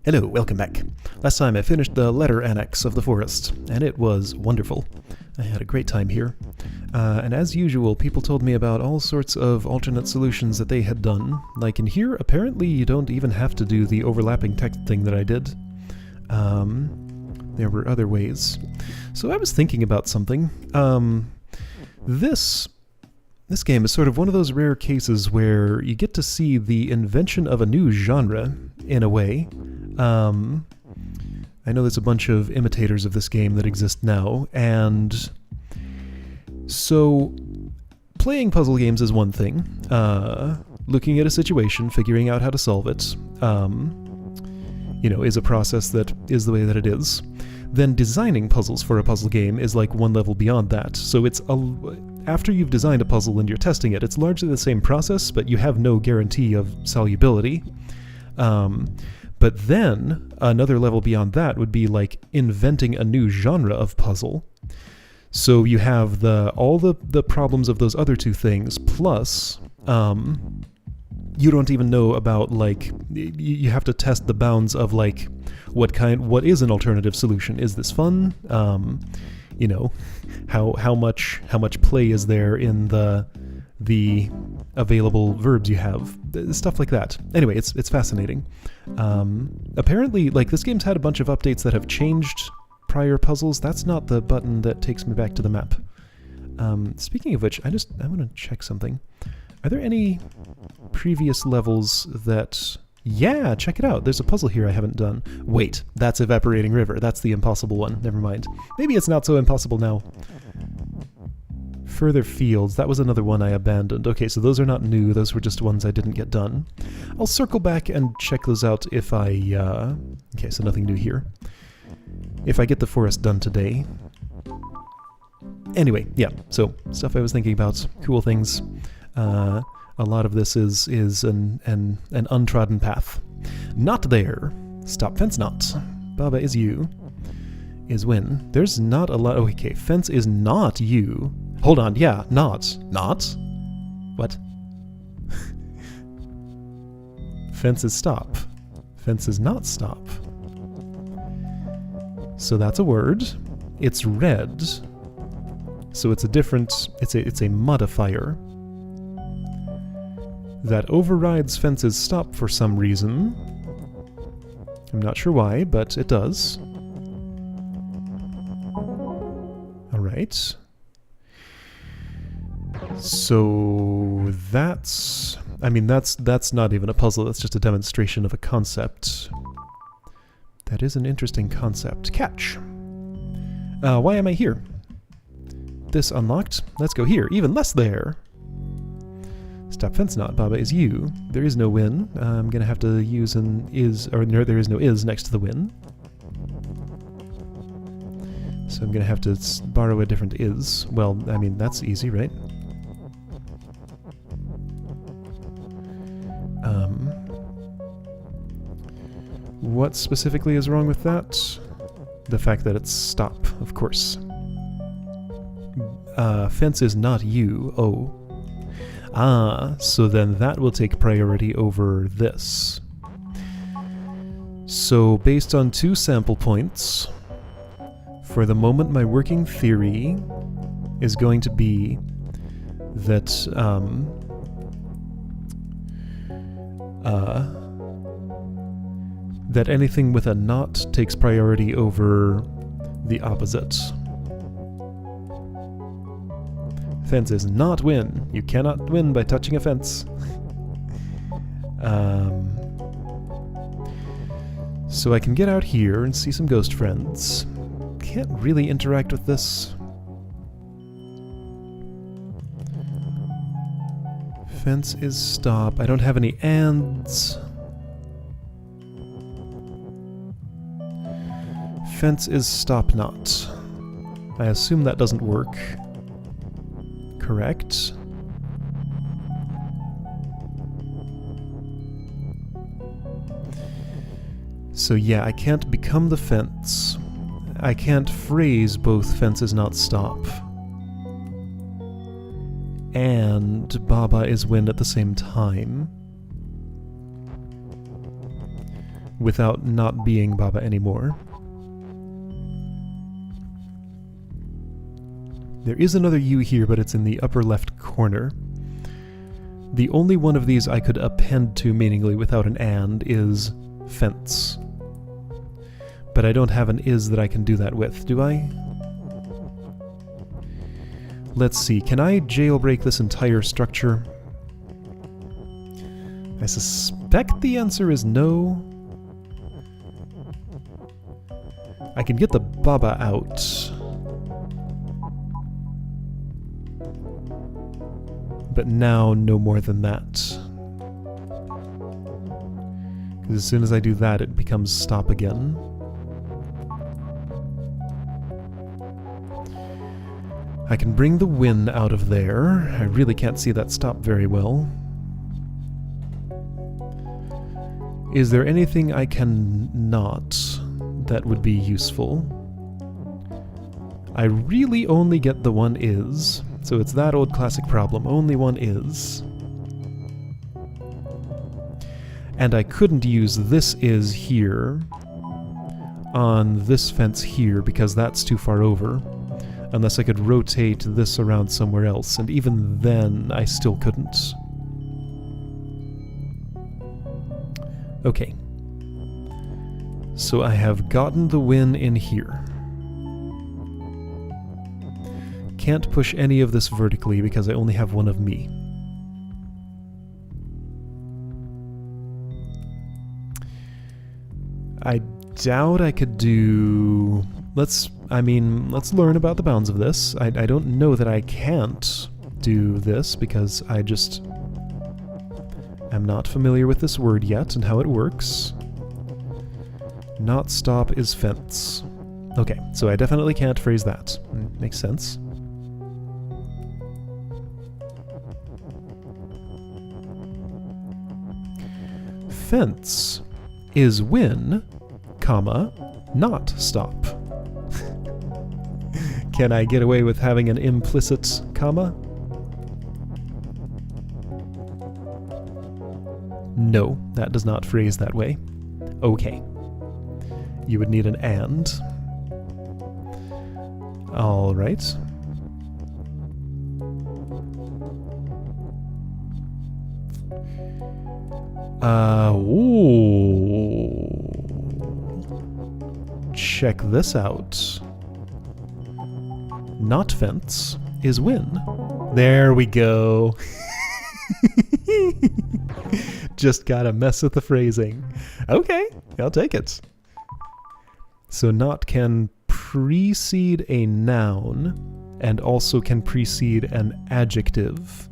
Hello, welcome back. Last time I finished the letter annex of the forest, and it was wonderful. I had a great time here. And as usual, people told me about all sorts of alternate solutions that they had done. Like in here, apparently you don't even have to do the overlapping text thing that I did. There were other ways. So I was thinking about something. This game is sort of one of those rare cases where you get to see the invention of a new genre, in a way. I know there's a bunch of imitators of this game that exist now, and so playing puzzle games is one thing. Looking at a situation, figuring out how to solve it, is a process that is the way that it is. Then designing puzzles for a puzzle game is like one level beyond that. So it's after you've designed a puzzle and you're testing it, it's largely the same process, but you have no guarantee of solubility. But then another level beyond that would be like inventing a new genre of puzzle. So you have all the problems of those other two things, plus you don't even know about, like, you have to test the bounds of like what is an alternative solution. Is this fun? How much play is there in the available verbs you have, stuff like that. Anyway, it's fascinating. Apparently, like, this game's had a bunch of updates that have changed prior puzzles. That's not the button that takes me back to the map. Speaking of which, I want to check something. Are there any previous levels that... Yeah, check it out. There's a puzzle here I haven't done. Wait, that's Evaporating River. That's the impossible one. Never mind. Maybe it's not so impossible now. Further Fields. That was another one I abandoned. Okay, so those are not new. Those were just ones I didn't get done. I'll circle back and check those out if I... Okay, so nothing new here. If I get the forest done today. Anyway, yeah, so stuff I was thinking about. Cool things. A lot of this is an untrodden path. Not there. Stop fence not. Baba is you. Is win. There's not a lot... Oh, okay, fence is not you. Hold on, yeah, not. Not? What? Fence is stop. Fence is not stop. So that's a word. It's red. So it's a different... It's a modifier that overrides fence's stop for some reason. I'm not sure why, but it does. Alright. So that's... I mean, that's not even a puzzle, that's just a demonstration of a concept. That is an interesting concept. Catch! Why am I here? This unlocked. Let's go here. Even less there! Stop fence not. Baba is you. There is no win. I'm gonna have to use an is, or no, there is no is next to the win. So I'm gonna have to borrow a different is. Well, I mean, that's easy, right? What specifically is wrong with that? The fact that it's stop, of course. Fence is not you. Oh. Ah, so then that will take priority over this. So based on 2 sample points, for the moment my working theory is going to be that that anything with a not takes priority over the opposite. Fence is not win. You cannot win by touching a fence. So I can get out here and see some ghost friends. Can't really interact with this. Fence is stop. I don't have any ands. Fence is stop not. I assume that doesn't work. Correct. So yeah, I can't become the fence. I can't phrase both fence is not stop and Baba is win at the same time. without not being Baba anymore. There is another U here, but it's in the upper left corner. The only one of these I could append to meaningly without an and is fence. But I don't have an is that I can do that with, do I? Let's see, can I jailbreak this entire structure? I suspect the answer is no. I can get the Baba out. But now, no more than that. Because as soon as I do that, it becomes stop again. I can bring the win out of there. I really can't see that stop very well. Is there anything I can not that would be useful? I really only get the one is. So it's that old classic problem, only one is. And I couldn't use this is here on this fence here because that's too far over, unless I could rotate this around somewhere else, and even then I still couldn't. Okay. So I have gotten the win in here. Can't push any of this vertically because I only have one of me. I doubt I could do... Let's learn about the bounds of this. I don't know that I can't do this because I just am not familiar with this word yet and how it works. Not stop is fence. Okay, so I definitely can't phrase that. Makes sense. Fence is win, comma, not stop. Can I get away with having an implicit comma? No, that does not phrase that way. Okay. You would need an and. All right. Check this out. Not fence is win. There we go. Just gotta mess with the phrasing. Okay, I'll take it. So not can precede a noun and also can precede an adjective.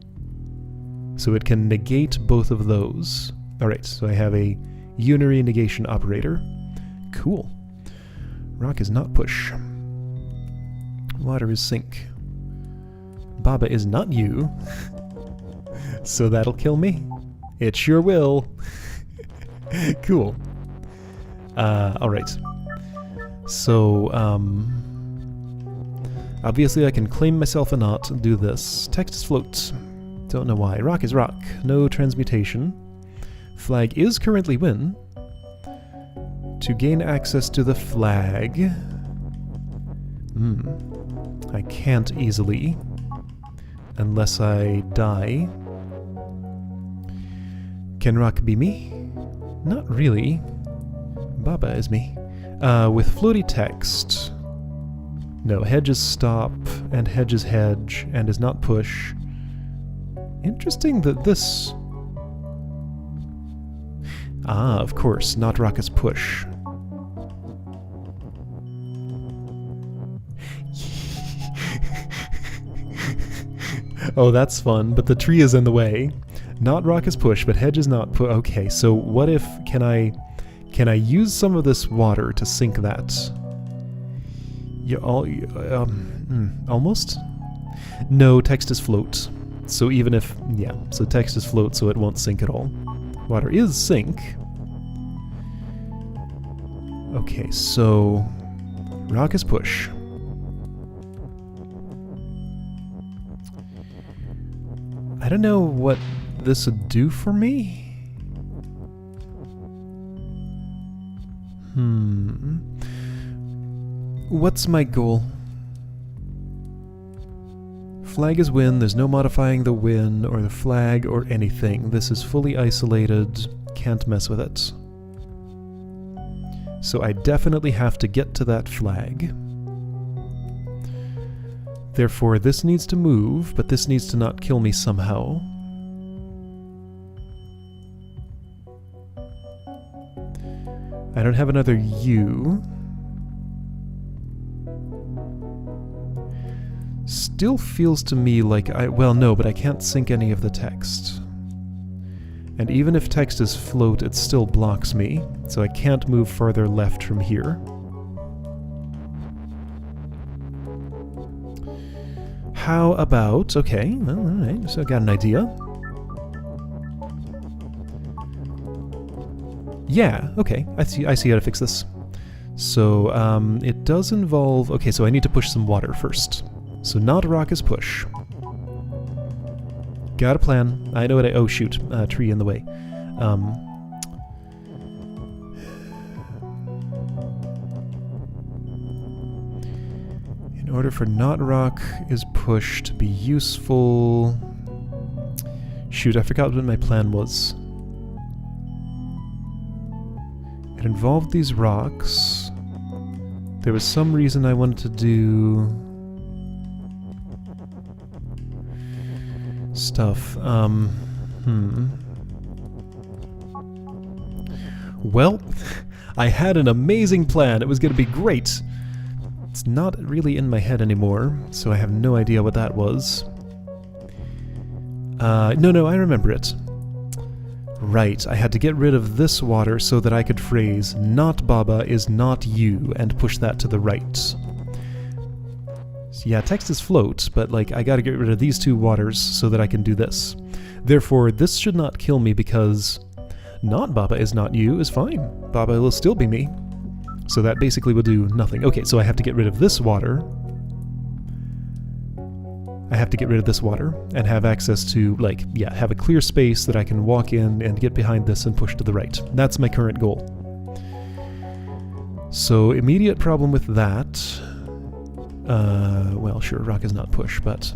So it can negate both of those. Alright, so I have a unary negation operator. Cool. Rock is not push. Water is sink. Baba is not you. So that'll kill me. It sure will. Cool. Alright. So, obviously I can claim myself a not and do this. Text is float. Don't know why. Rock is rock. No transmutation. Flag is currently win. To gain access to the flag... I can't easily. Unless I die. Can rock be me? Not really. Baba is me. With floaty text... No, hedge is stop, and hedge is hedge, and is not push. Interesting that this... Ah, of course, not rock is push. Oh, that's fun, but the tree is in the way. Not rock is push, but hedge is not push. Okay, so what if... Can I use some of this water to sink that? Almost? No, text is float. So even if... Yeah, so text is float, so it won't sink at all. Water is sink. Okay, so... Rock is push. I don't know what this would do for me. What's my goal? Flag is win, there's no modifying the win or the flag or anything. This is fully isolated, can't mess with it. So I definitely have to get to that flag. Therefore, this needs to move, but this needs to not kill me somehow. I don't have another U. Still feels to me like well, no, but I can't sync any of the text. And even if text is float, it still blocks me, so I can't move farther left from here. How about, okay, well, alright, so I got an idea. Yeah, okay, I see how to fix this. So, it does involve, okay, so I need to push some water first. So not rock is push. Got a plan. I know what oh shoot, tree in the way. In order for not rock is push to be useful... Shoot, I forgot what my plan was. It involved these rocks. There was some reason I wanted to do... stuff. Well, I had an amazing plan. It was going to be great. It's not really in my head anymore, so I have no idea what that was. No, I remember it. Right, I had to get rid of this water so that I could phrase, not Baba is not you, and push that to the right. So yeah, text is float, but like I gotta get rid of these two waters so that I can do this. Therefore, this should not kill me because not Baba is not you is fine. Baba will still be me. So that basically will do nothing. Okay, so I have to get rid of this water. I have to get rid of this water and have access to, like, yeah, have a clear space that I can walk in and get behind this and push to the right. That's my current goal. So, immediate problem with that... well, sure, rock is not push, but...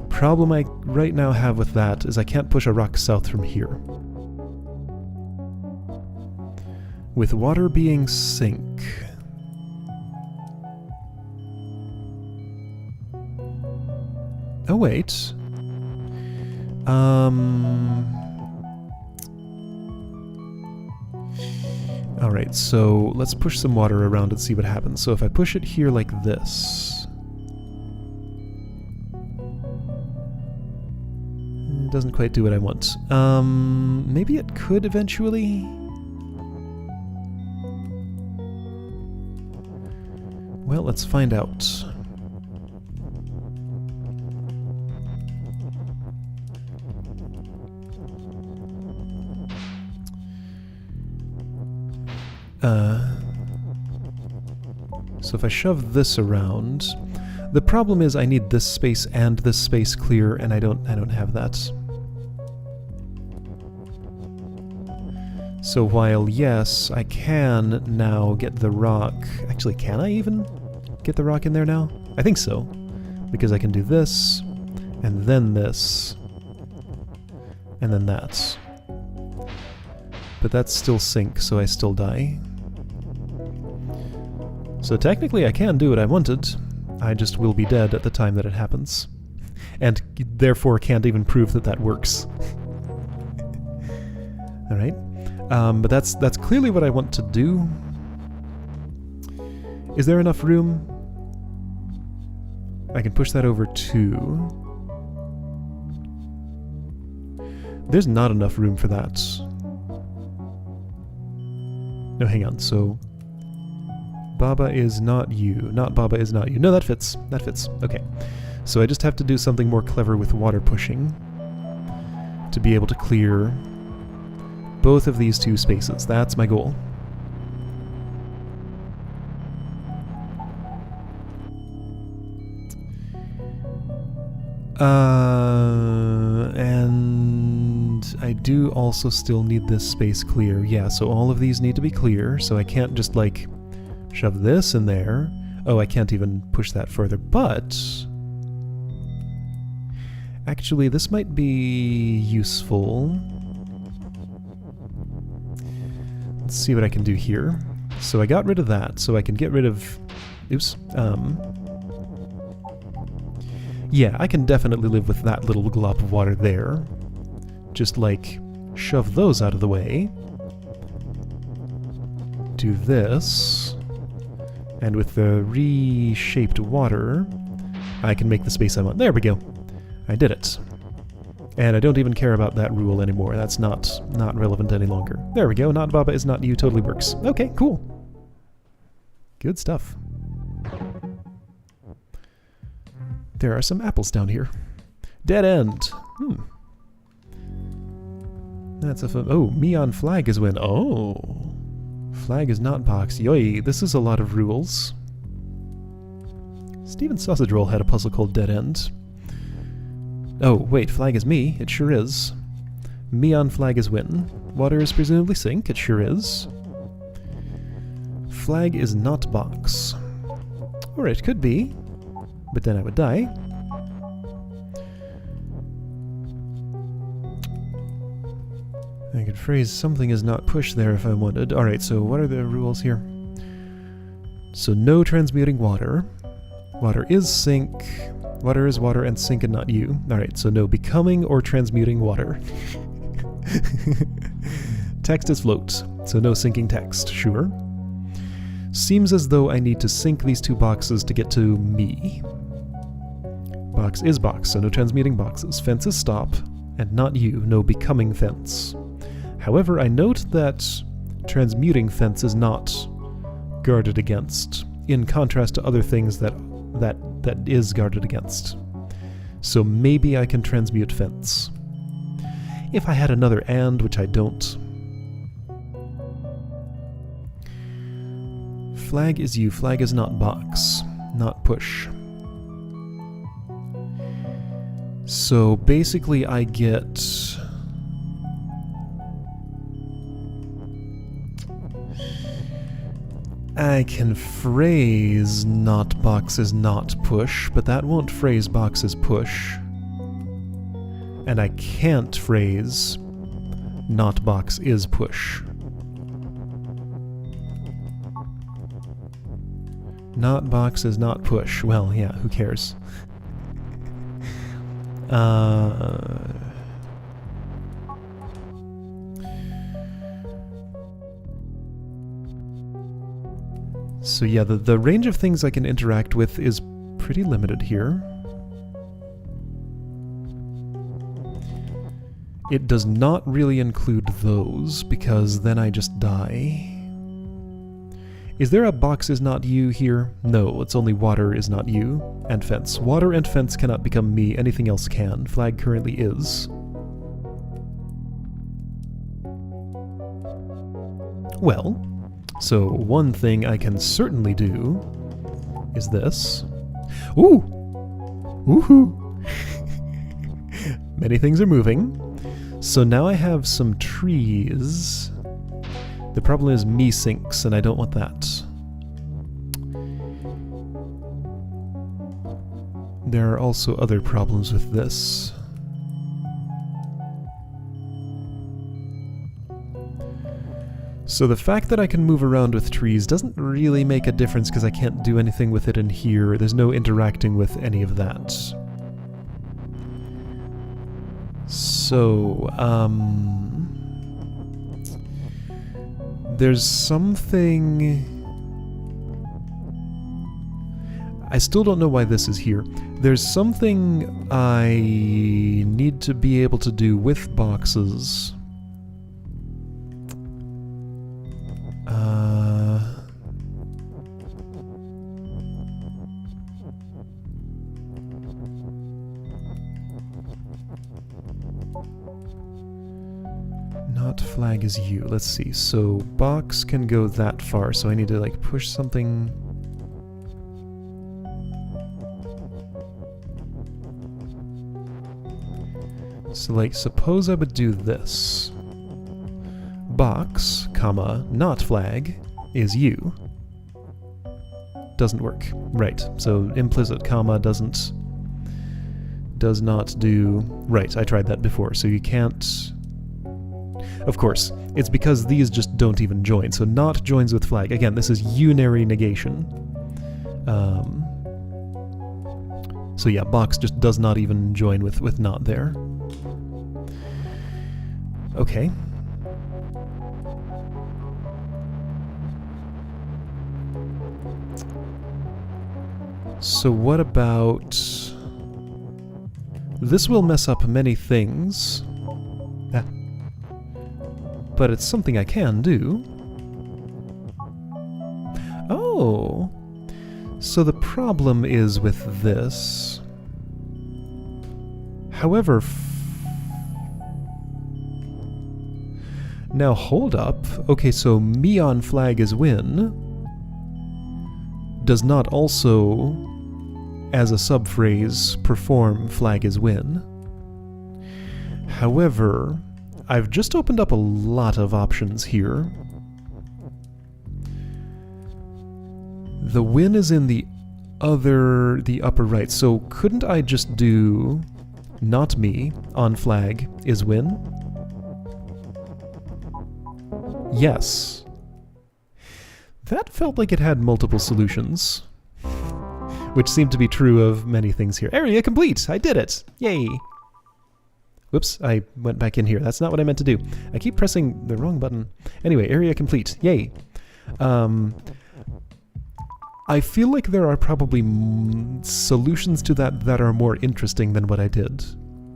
problem I right now have with that is I can't push a rock south from here. With water being sink... Oh, wait. Alright, so let's push some water around and see what happens. So if I push it here like this... It doesn't quite do what I want. Maybe it could eventually... Well, let's find out. So if I shove this around, the problem is I need this space and this space clear, and I don't have that. So while yes, I can now get the rock. Actually, can I even get the rock in there now? I think so, because I can do this, and then this, and then that. But that's still sink, so I still die. So technically I can do what I wanted, I just will be dead at the time that it happens. And therefore can't even prove that that works. Alright. But that's clearly what I want to do. Is there enough room? I can push that over 2. There's not enough room for that. No, hang on, so... Baba is not you. Not Baba is not you. No, that fits. That fits. Okay. So I just have to do something more clever with water pushing to be able to clear both of these two spaces. That's my goal. And... I do also still need this space clear. Yeah, so all of these need to be clear, so I can't just, like, shove this in there. Oh, I can't even push that further, but... actually, this might be useful. Let's see what I can do here. So I got rid of that, so I can get rid of... oops. Yeah, I can definitely live with that little glop of water there. Just, like, shove those out of the way. Do this. And with the reshaped water, I can make the space I want. There we go. I did it. And I don't even care about that rule anymore. That's not relevant any longer. There we go. Not Baba is not you totally works. Okay, cool. Good stuff. There are some apples down here. Dead end. That's a fun... oh, me on flag is win. Oh. Flag is not box. Yoi, this is a lot of rules. Steven Sausage Roll had a puzzle called Dead End. Oh, wait, flag is me. It sure is. Me on flag is win. Water is presumably sink. It sure is. Flag is not box. Or it could be. But then I would die. I could phrase something is not push there if I wanted. Alright, so what are the rules here? So no transmuting water. Water is sink. Water is water and sink and not you. Alright, so no becoming or transmuting water. Text is float, so no sinking text, sure. Seems as though I need to sink these two boxes to get to me. Box is box, so no transmuting boxes. Fence is stop, and not you, no becoming fence. However, I note that transmuting fence is not guarded against, in contrast to other things that is guarded against. So maybe I can transmute fence. If I had another and, which I don't. Flag is you, flag is not box, not push. So basically I get... I can phrase not box is not push, but that won't phrase box is push. And I can't phrase not box is push. Not box is not push. Well, yeah, who cares? So yeah, the range of things I can interact with is pretty limited here. It does not really include those, because then I just die. Is there a box is not you here? No, it's only water is not you, and fence. Water and fence cannot become me, anything else can. Flag currently is. Well, so one thing I can certainly do is this. Ooh! Woohoo! Many things are moving. So now I have some trees. The problem is me sinks, and I don't want that. There are also other problems with this. So the fact that I can move around with trees doesn't really make a difference because I can't do anything with it in here. There's no interacting with any of that. So, there's something... I still don't know why this is here. There's something I need to be able to do with boxes. Not flag is you. Let's see. So box can go that far, so I need to like push something. So like, suppose I would do this. Box, comma, not flag is you. Doesn't work. Right, so implicit comma does not do... Right, I tried that before, so you can't... Of course, it's because these just don't even join, so not joins with flag. Again, this is unary negation. So yeah, box just does not even join with not there. Okay. So what about... This will mess up many things. Ah. But it's something I can do. Oh! So the problem is with this. However... Now hold up. Okay, so me on flag is win does not also, as a subphrase, perform flag is win. However, I've just opened up a lot of options here. The win is in the upper right, so couldn't I just do not me on flag is win? Yes. That felt like it had multiple solutions, which seemed to be true of many things here. Area complete! I did it! Yay! Whoops, I went back in here. That's not what I meant to do. I keep pressing the wrong button. Anyway, area complete. Yay! I feel like there are probably solutions to that are more interesting than what I did,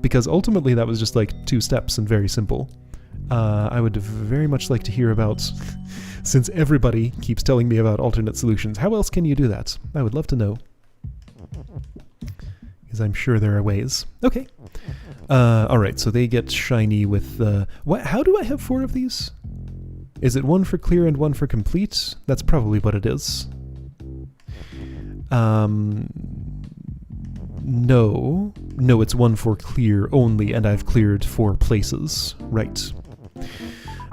because ultimately that was just like 2 steps and very simple. I would very much like to hear about... Since everybody keeps telling me about alternate solutions, how else can you do that? I would love to know. Because I'm sure there are ways. Okay. Alright, so they get shiny with... How do I have 4 of these? Is it 1 for clear and 1 for complete? That's probably what it is. No. No, it's 1 for clear only, and I've cleared 4 places. Right.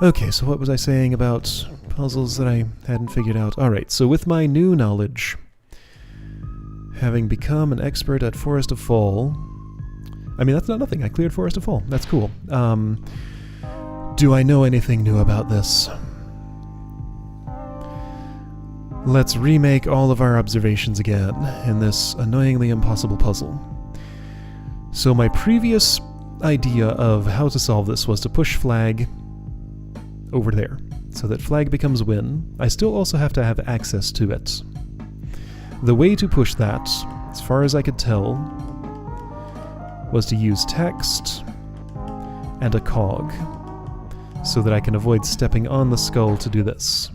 Okay, so what was I saying about... puzzles that I hadn't figured out. Alright, so with my new knowledge, having become an expert at Forest of Fall... I mean, that's not nothing. I cleared Forest of Fall. That's cool. Do I know anything new about this? Let's remake all of our observations again in this annoyingly impossible puzzle. So my previous idea of how to solve this was to push flag over there, so that flag becomes win. I still also have to have access to it. The way to push that, as far as I could tell, was to use text and a cog, so that I can avoid stepping on the skull to do this.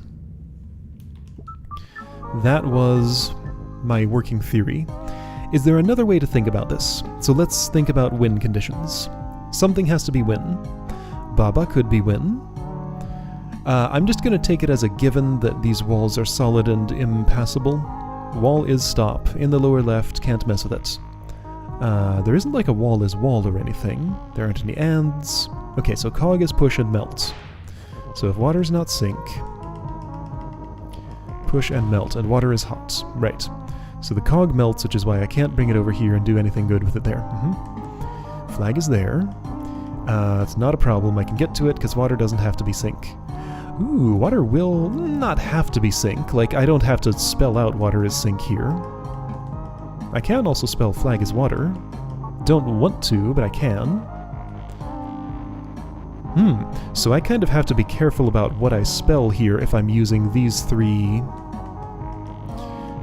That was my working theory. Is there another way to think about this? So let's think about win conditions. Something has to be win. Baba could be win. I'm just going to take it as a given that these walls are solid and impassable. Wall is stop. In the lower left, can't mess with it. There isn't like a wall is wall or anything. There aren't any ands. Okay, so cog is push and melt. So if water's not sink, push and melt, and water is hot. Right. So the cog melts, which is why I can't bring it over here and do anything good with it there. Flag is there. It's not a problem. I can get to it because water doesn't have to be sink. Ooh, water will not have to be sink. Like, I don't have to spell out water is sink here. I can also spell flag is water. Don't want to, but I can. So I kind of have to be careful about what I spell here if I'm using these 3...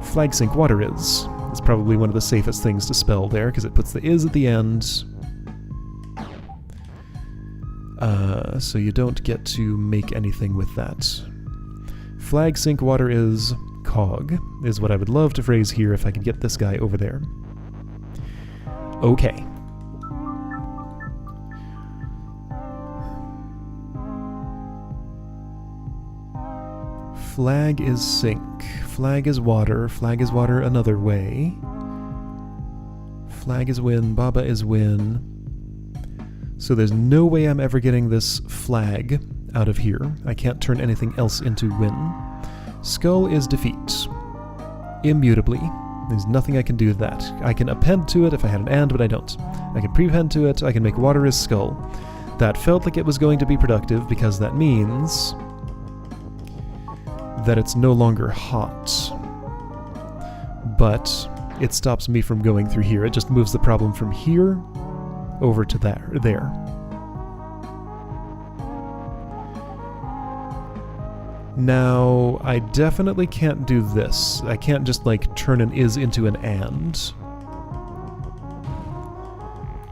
Flag sink water is. It's probably one of the safest things to spell there, because it puts the is at the end. So you don't get to make anything with that. Flag sink water is cog, is what I would love to phrase here if I could get this guy over there. Okay. Flag is sink. Flag is water. Flag is water another way. Flag is win. Baba is win. So there's no way I'm ever getting this flag out of here. I can't turn anything else into win. Skull is defeat. Immutably. There's nothing I can do with that. I can append to it if I had an and, but I don't. I can prepend to it. I can make water is skull. That felt like it was going to be productive because that means that it's no longer hot. But it stops me from going through here. It just moves the problem from here over to there. Now, I definitely can't do this. I can't just, like, turn an is into an and.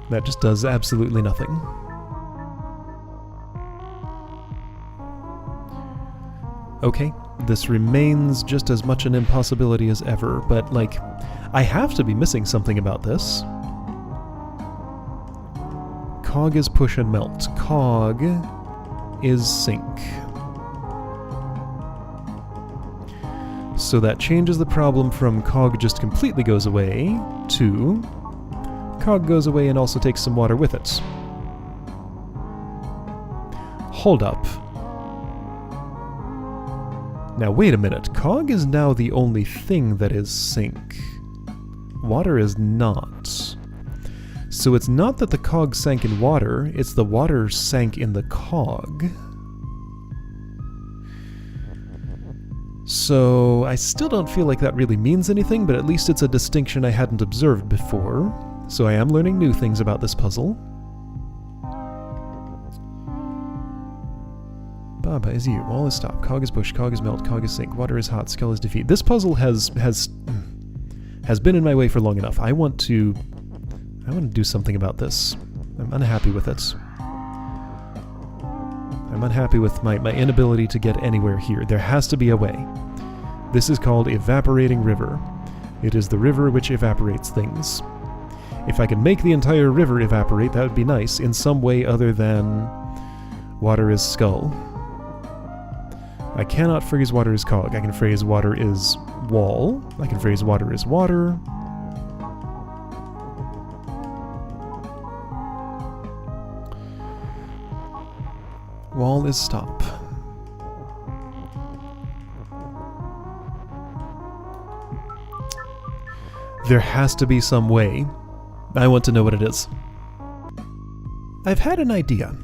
That just does absolutely nothing. Okay, this remains just as much an impossibility as ever, but, like, I have to be missing something about this. Cog is push and melt. Cog is sink. So that changes the problem from cog just completely goes away to cog goes away and also takes some water with it. Hold up. Now wait a minute, cog is now the only thing that is sink. Water is not. So it's not that the cog sank in water, it's the water sank in the cog. So I still don't feel like that really means anything, but at least it's a distinction I hadn't observed before. So I am learning new things about this puzzle. Baba is you. Wall is stop. Cog is push. Cog is melt. Cog is sink. Water is hot. Skull is defeat. This puzzle has been in my way for long enough. I want to do something about this. I'm unhappy with it. I'm unhappy with my inability to get anywhere here. There has to be a way. This is called Evaporating River. It is the river which evaporates things. If I could make the entire river evaporate, that would be nice, in some way other than water is skull. I cannot phrase water is cog. I can phrase water is wall. I can phrase water is water. Wall is stop. There has to be some way. I want to know what it is. I've had an idea.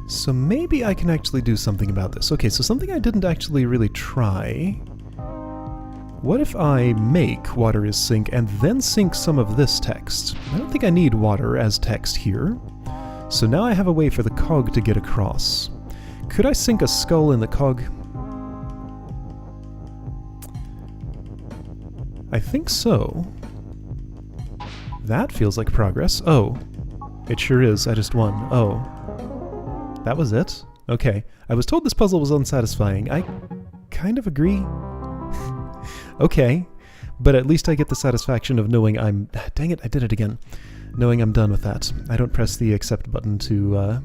So maybe I can actually do something about this. Okay, so something I didn't actually really try. What if I make water is sink and then sink some of this text? I don't think I need water as text here. So now I have a way for the cog to get across. Could I sink a skull in the cog? I think so. That feels like progress. Oh, it sure is. I just won. Oh. That was it? Okay. I was told this puzzle was unsatisfying. I kind of agree. Okay. But at least I get the satisfaction of knowing I'm... Dang it, I did it again. Knowing I'm done with that. I don't press the accept button to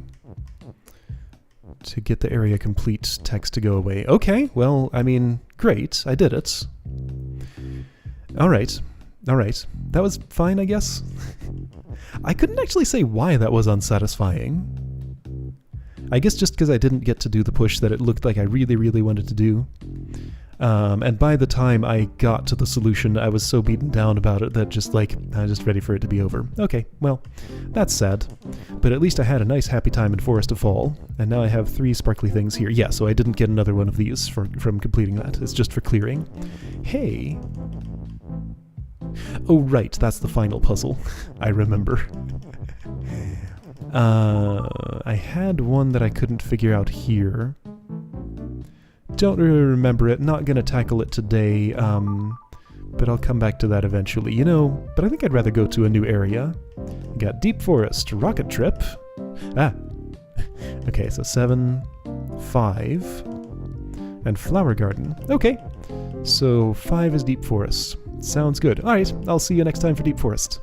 get the area complete text to go away. Okay, well, I mean, great. I did it. Alright. Alright. That was fine, I guess. I couldn't actually say why that was unsatisfying. I guess just because I didn't get to do the push that it looked like I really, really wanted to do. And by the time I got to the solution, I was so beaten down about it that just like, I was just ready for it to be over. Okay, well, that's sad. But at least I had a nice happy time in Forest of Fall, and now I have 3 sparkly things here. Yeah, so I didn't get another one of these from completing that. It's just for clearing. Hey! Oh right, that's the final puzzle. I remember. I had one that I couldn't figure out here. Don't really remember it, not gonna tackle it today, but I'll come back to that eventually. You know, but I think I'd rather go to a new area. Got Deep Forest, Rocket Trip. Ah! Okay, so 7, 5, and Flower Garden. Okay, so 5 is Deep Forest. Sounds good. Alright, I'll see you next time for Deep Forest.